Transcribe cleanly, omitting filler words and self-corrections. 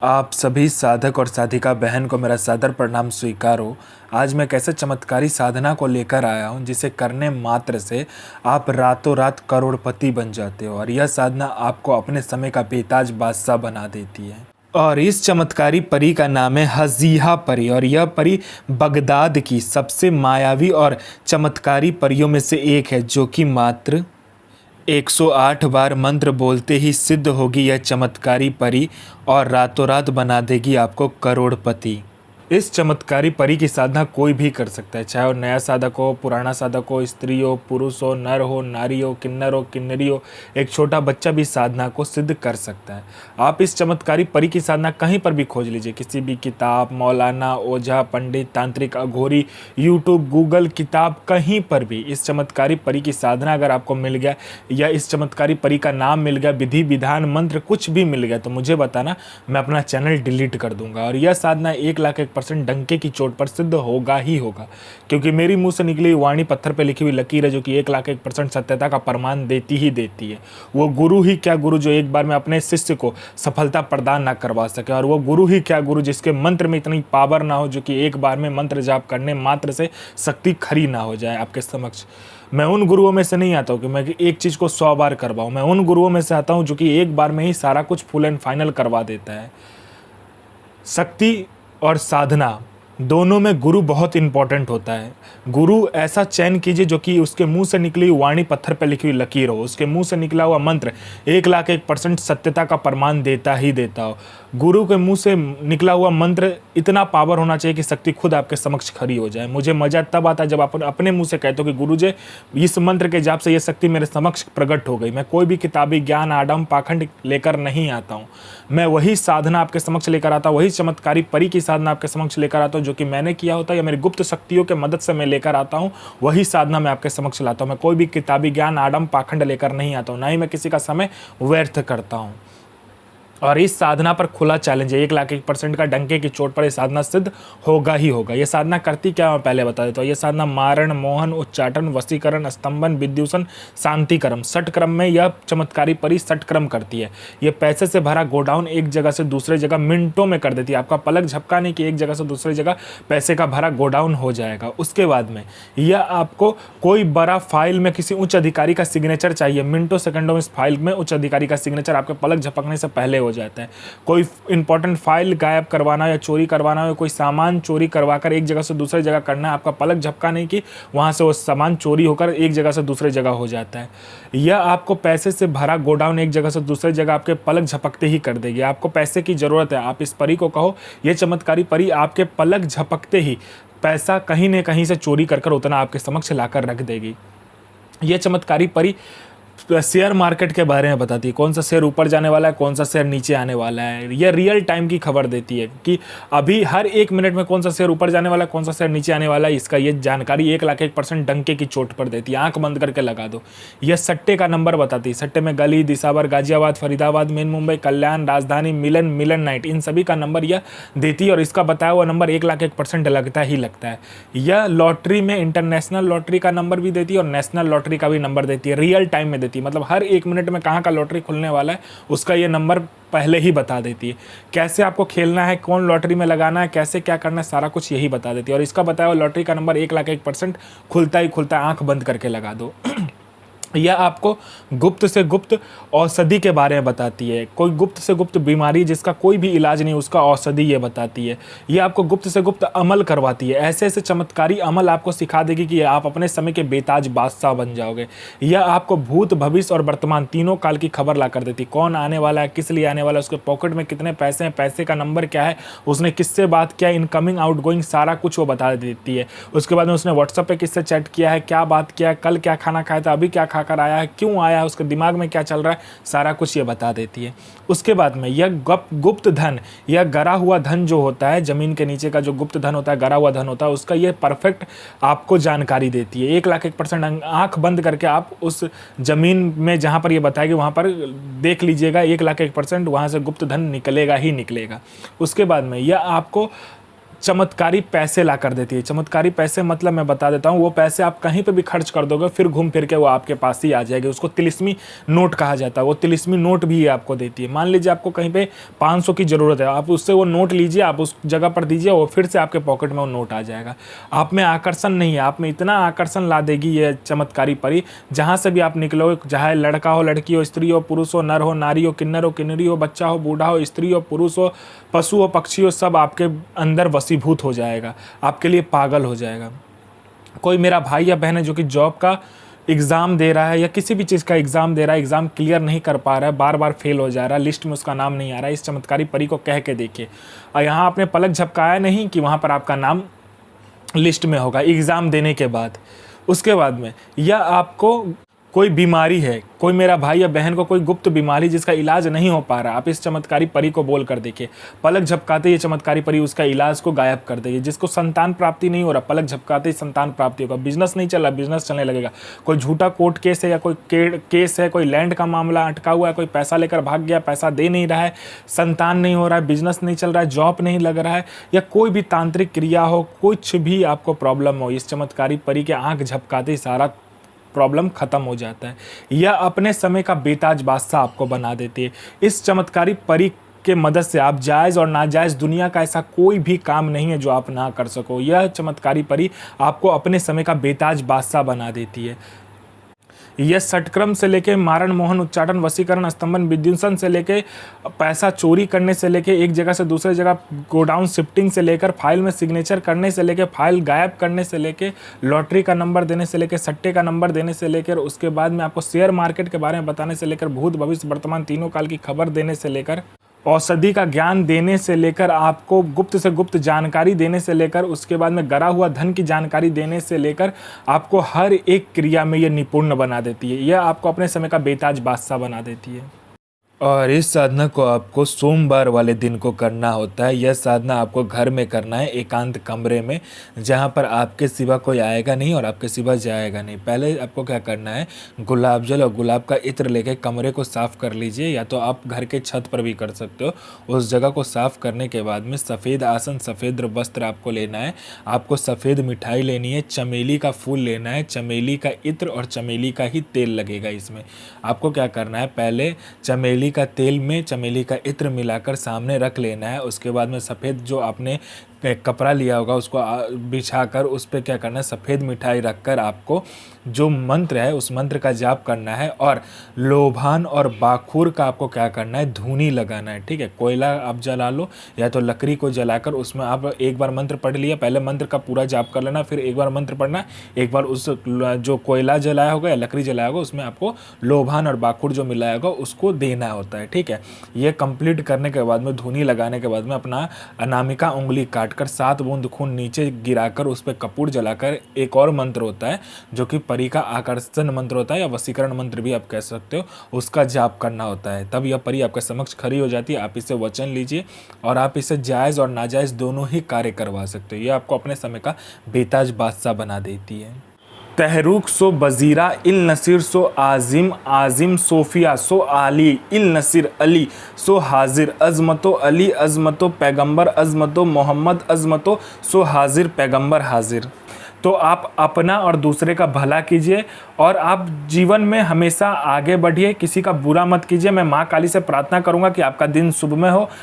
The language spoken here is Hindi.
आप सभी साधक और साधिका बहन को मेरा सादर प्रणाम स्वीकारो। आज मैं एक ऐसे चमत्कारी साधना को लेकर आया हूँ जिसे करने मात्र से आप रातों रात करोड़पति बन जाते हो और यह साधना आपको अपने समय का बेताज बादशाह बना देती है। और इस चमत्कारी परी का नाम है हज़ीहा परी और यह परी बगदाद की सबसे मायावी और चमत्कारी परियों में से एक है जो कि मात्र 108 बार मंत्र बोलते ही सिद्ध होगी यह चमत्कारी परी और रातों रात बना देगी आपको करोड़पति। इस चमत्कारी परी की साधना कोई भी कर सकता है, चाहे वो नया साधक हो, पुराना साधक हो, स्त्री हो, पुरुष हो, नर हो, नारी हो, किन्नर हो, किन्नरी हो, एक छोटा बच्चा भी साधना को सिद्ध कर सकता है। आप इस चमत्कारी परी की साधना कहीं पर भी खोज लीजिए, किसी भी किताब, मौलाना, ओझा, पंडित, तांत्रिक, अघोरी, यूट्यूब, गूगल, किताब, कहीं पर भी इस चमत्कारी परी की साधना अगर आपको मिल गया या इस चमत्कारी परी का नाम मिल गया, विधि विधान मंत्र कुछ भी मिल गया तो मुझे बताना, मैं अपना चैनल डिलीट कर दूंगा। और यह साधना 1,01% डंके की चोट पर सिद्ध होगा ही होगा, क्योंकि मेरी मुंह से निकली वाणी पत्थर पे लिखी हुई लकीर है जो कि 1,01% सत्यता का प्रमाण देती ही देती है। वो गुरु ही क्या गुरु जो एक बार में अपने शिष्य को सफलता प्रदान ना करवा सके, और वो गुरु ही क्या गुरु जिसके मंत्र में इतनी पावर ना हो जो कि एक बार में मंत्र जाप करने मात्र से शक्ति खड़ी ना हो जाए आपके समक्ष। मैं उन गुरुओं में से नहीं आता हूँ कि मैं एक चीज़ को 100 बार करवाऊँ, मैं उन गुरुओं में से आता हूँ जो कि एक बार में ही सारा कुछ फुल एंड फाइनल करवा देता है। शक्ति और साधना दोनों में गुरु बहुत इंपॉर्टेंट होता है। गुरु ऐसा चयन कीजिए जो कि उसके मुंह से निकली वाणी पत्थर पर लिखी हुई लकीर हो, उसके मुंह से निकला हुआ मंत्र 1,01% सत्यता का प्रमाण देता ही देता हो। गुरु के मुंह से निकला हुआ मंत्र इतना पावर होना चाहिए कि शक्ति खुद आपके समक्ष खड़ी हो जाए। मुझे मजा तब आता है जब आप अपने मुंह से कहते हो कि गुरु जी इस मंत्र के जाप से ये शक्ति मेरे समक्ष प्रकट हो गई। मैं कोई भी किताबी ज्ञान, आडम, पाखंड लेकर नहीं आता हूँ, मैं वही साधना आपके समक्ष लेकर आता हूँ, वही चमत्कारी परी की साधना आपके समक्ष लेकर आता हूँ जो कि मैंने किया होता है या मेरी गुप्त शक्तियों के मदद से मैं लेकर आता हूँ, वही साधना मैं आपके समक्ष लाता हूँ। मैं कोई भी किताबी ज्ञान, आडम, पाखंड लेकर नहीं आता हूँ, ना ही मैं किसी का समय व्यर्थ करता हूँ। और इस साधना पर खुला चैलेंज है, 1,01% का डंके की चोट पर यह साधना सिद्ध होगा ही होगा। यह साधना करती क्या मैं पहले बता देता हूँ। यह साधना मारण, मोहन, उच्चाटन, वशीकरण, स्तंभन, विद्युषण, शांतिक्रम, षटक्रम में यह चमत्कारी परी षटक्रम करती है। यह पैसे से भरा गोडाउन एक जगह से दूसरे जगह मिनटों में कर देती है। आपका पलक झपकाने की एक जगह से दूसरी जगह पैसे का भरा गोडाउन हो जाएगा। उसके बाद में यह आपको कोई बड़ा फाइल में किसी उच्च अधिकारी का सिग्नेचर चाहिए, मिनटों सेकंडों में इस फाइल में उच्च अधिकारी का सिग्नेचर आपके पलक झपकने से पहले हो जाता है। कोई इंपॉर्टेंट फाइल गायब करवाना या चोरी करवाना या कोई सामान चोरी करवाकर एक जगह से दूसरी जगह करना है, आपका पलक झपका नहीं कि वहां से वो सामान चोरी होकर एक जगह से दूसरी जगह हो जाता है। यह आपको पैसे से भरा गोडाउन एक जगह से दूसरी जगह आपके पलक झपकते ही कर देगी। आपको पैसे की जरूरत है, आप इस परी को कहो, यह चमत्कारी परी आपके पलक झपकते ही पैसा कहीं न कहीं से चोरी कर उतना आपके समक्ष लाकर रख देगी। यह चमत्कारी परी शेयर मार्केट के बारे में बताती है, कौन सा शेयर ऊपर जाने वाला है, कौन सा शेयर नीचे आने वाला है। यह रियल टाइम की खबर देती है कि अभी हर 1 मिनट में कौन सा शेयर ऊपर जाने वाला है, कौन सा शेयर नीचे आने वाला है। इसका ये जानकारी 1,01% डंके की चोट पर देती है। आंख बंद करके लगा दो। यह सट्टे का नंबर बताती है। सट्टे में गली, दिसावर, गाजियाबाद, फरीदाबाद, मेन मुंबई, कल्याण, राजधानी, मिलन, मिलन नाइट, इन सभी का नंबर यह देती है और इसका बताया हुआ नंबर 1,01% लगता ही लगता है। यह लॉटरी में इंटरनेशनल लॉटरी का नंबर भी देती है और नेशनल लॉटरी का भी नंबर देती है। रियल टाइम में देती है, मतलब हर 1 मिनट में कहाँ का लॉटरी खुलने वाला है उसका ये नंबर पहले ही बता देती है। कैसे आपको खेलना है, कौन लॉटरी में लगाना है, कैसे क्या करना है, सारा कुछ यही बता देती है। और इसका बताया हुआ लॉटरी का नंबर 1,01% खुलता ही खुलता है। आंख बंद करके लगा दो। यह आपको गुप्त से गुप्त औषधि के बारे में बताती है। कोई गुप्त से गुप्त बीमारी जिसका कोई भी इलाज नहीं, उसका औषधि ये बताती है। यह आपको गुप्त से गुप्त अमल करवाती है। ऐसे ऐसे चमत्कारी अमल आपको सिखा देगी कि आप अपने समय के बेताज बादशाह बन जाओगे। यह आपको भूत, भविष्य और वर्तमान तीनों काल की खबर ला कर देती है। कौन आने वाला है, किस लिए आने वाला है, उसके पॉकेट में कितने पैसे हैं, पैसे का नंबर क्या है, उसने किससे बात किया, इनकमिंग आउटगोइंग सारा कुछ वो बता देती है। उसके बाद में उसने व्हाट्सएप पे किससे चैट किया है, क्या बात किया है, कल क्या खाना खाया था, अभी क्या खाकर आया है, क्यों आया है, उसके दिमाग में क्या चल रहा है, सारा कुछ ये बता देती है। उसके बाद में यह गुप्त धन, यह गरा हुआ धन जो होता है, जमीन के नीचे का जो गुप्त धन होता है, गरा हुआ धन होता है, उसका ये परफेक्ट आपको जानकारी देती है। 1,01% आंख बंद करके आप उस जमीन में जहां पर ये बताएगी वहां पर देख लीजिएगा, 1,01% वहां से गुप्त धन निकलेगा ही निकलेगा। उसके बाद में यह आपको चमत्कारी पैसे ला कर देती है। चमत्कारी पैसे मतलब मैं बता देता हूँ, वो पैसे आप कहीं पे भी खर्च कर दोगे फिर घूम फिर के वो आपके पास ही आ जाएगी। उसको तिलिस्मी नोट कहा जाता है। वो तिलिस्मी नोट भी ये आपको देती है। मान लीजिए आपको कहीं पे 500 की ज़रूरत है, आप उससे वो नोट लीजिए, आप उस जगह पर दीजिए, वो फिर से आपके पॉकेट में वो नोट आ जाएगा। आप में आकर्षण नहीं है, आप में इतना आकर्षण ला देगी ये चमत्कारी परी, जहाँ से भी आप निकलोगे, चाहे लड़का हो, लड़की हो, स्त्री हो, पुरुष हो, नर हो, नारी हो, किन्नर हो, किन्नरी हो, बच्चा हो, बूढ़ा हो, स्त्री हो, पुरुष हो, पशु हो, पक्षी हो, सब आपके अंदर वशीभूत हो जाएगा, आपके लिए पागल हो जाएगा। कोई मेरा भाई या बहन है जो कि जॉब का एग्ज़ाम दे रहा है या किसी भी चीज़ का एग्ज़ाम दे रहा है, एग्ज़ाम क्लियर नहीं कर पा रहा है, बार बार फेल हो जा रहा है, लिस्ट में उसका नाम नहीं आ रहा है, इस चमत्कारी परी को कह के देखिए। और यहाँ आपने पलक झपकाया नहीं कि वहाँ पर आपका नाम लिस्ट में होगा एग्ज़ाम देने के बाद। उसके बाद में, या आपको कोई बीमारी है, कोई मेरा भाई या बहन को कोई गुप्त बीमारी जिसका इलाज नहीं हो पा रहा, आप इस चमत्कारी परी को बोल कर देखिए, पलक झपकाते ये चमत्कारी परी उसका इलाज को गायब कर देगी। जिसको संतान प्राप्ति नहीं हो रहा, पलक झपकाते ही संतान प्राप्ति होगा। बिजनेस नहीं चल रहा, बिजनेस चलने लगेगा। कोई झूठा कोर्ट केस है या कोई केस है, कोई लैंड का मामला अटका हुआ है, कोई पैसा लेकर भाग गया, पैसा दे नहीं रहा है, संतान नहीं हो रहा है, बिजनेस नहीं चल रहा है, जॉब नहीं लग रहा है, या कोई भी तांत्रिक क्रिया हो, कुछ भी आपको प्रॉब्लम हो, इस चमत्कारी परी के आंख झपकाते ही सारा प्रॉब्लम ख़त्म हो जाता है। या अपने समय का बेताज बादशाह आपको बना देती है। इस चमत्कारी परी के मदद से आप जायज़ और नाजायज़ दुनिया का ऐसा कोई भी काम नहीं है जो आप ना कर सको। यह चमत्कारी परी आपको अपने समय का बेताज बादशाह बना देती है। यह षटक्रम से लेके मारण मोहन उच्चाटन वशीकरण स्तंभन विध्वंसन से लेके पैसा चोरी करने से लेके एक जगह से दूसरे जगह गोडाउन शिफ्टिंग से लेकर फाइल में सिग्नेचर करने से लेके फाइल गायब करने से लेके लॉटरी का नंबर देने से लेके सट्टे का नंबर देने से लेकर उसके बाद में आपको शेयर मार्केट के बारे में बताने से लेकर भूत भविष्य वर्तमान तीनों काल की खबर देने से लेकर औषधि का ज्ञान देने से लेकर आपको गुप्त से गुप्त जानकारी देने से लेकर उसके बाद में गरा हुआ धन की जानकारी देने से लेकर आपको हर एक क्रिया में ये निपुण बना देती है। यह आपको अपने समय का बेताज बादशाह बना देती है। और इस साधना को आपको सोमवार वाले दिन को करना होता है। यह साधना आपको घर में करना है, एकांत कमरे में, जहाँ पर आपके सिवा कोई आएगा नहीं और आपके सिवा जाएगा नहीं। पहले आपको क्या करना है, गुलाब जल और गुलाब का इत्र लेके कमरे को साफ़ कर लीजिए, या तो आप घर के छत पर भी कर सकते हो। उस जगह को साफ़ करने के बाद में सफ़ेद आसन, सफ़ेद वस्त्र आपको लेना है, आपको सफ़ेद मिठाई लेनी है, चमेली का फूल लेना है, चमेली का इत्र और चमेली का ही तेल लगेगा इसमें। आपको क्या करना है, पहले चमेली का तेल में चमेली का इत्र मिलाकर सामने रख लेना है। उसके बाद में सफ़ेद जो आपने कपड़ा लिया होगा उसको बिछाकर उस पर क्या करना है, सफ़ेद मिठाई रखकर आपको जो मंत्र है उस मंत्र का जाप करना है। और लोभान और बाखुर का आपको क्या करना है, धूनी लगाना है। ठीक है, कोयला आप जला लो या तो लकड़ी को जलाकर उसमें आप एक बार मंत्र पढ़ लिया, पहले मंत्र का पूरा जाप कर लेना, फिर एक बार मंत्र पढ़ना, एक बार उस जो कोयला जलाया होगा या लकड़ी जलाया होगा उसमें आपको लोभान और बाखुर जो मिलाया होगा उसको देना होता है। ठीक है, ये कंप्लीट करने के बाद में, धूनी लगाने के बाद में अपना अनामिका उंगली काट कर 7 बूंद खून नीचे गिराकर उस पर कपूर जलाकर एक और मंत्र होता है जो कि परी का आकर्षण मंत्र होता है या वशीकरण मंत्र भी आप कह सकते हो, उसका जाप करना होता है। तब यह परी आपके समक्ष खड़ी हो जाती है। आप इससे वचन लीजिए और आप इससे जायज़ और नाजायज़ दोनों ही कार्य करवा सकते हो। यह आपको अपने समय का बेताज बादशाह बना देती है। तहरुक सो बजीरा इल नसीर सो आजिम, आजिम सोफिया सो आली इल नसीर अली सो हाजिर, अजमतो अली अजमतो पैगंबर अजमतो मोहम्मद अजमतो सो हाजिर पैगंबर हाजिर। तो आप अपना और दूसरे का भला कीजिए और आप जीवन में हमेशा आगे बढ़िए, किसी का बुरा मत कीजिए। मैं माँ काली से प्रार्थना करूंगा कि आपका दिन शुभमय हो,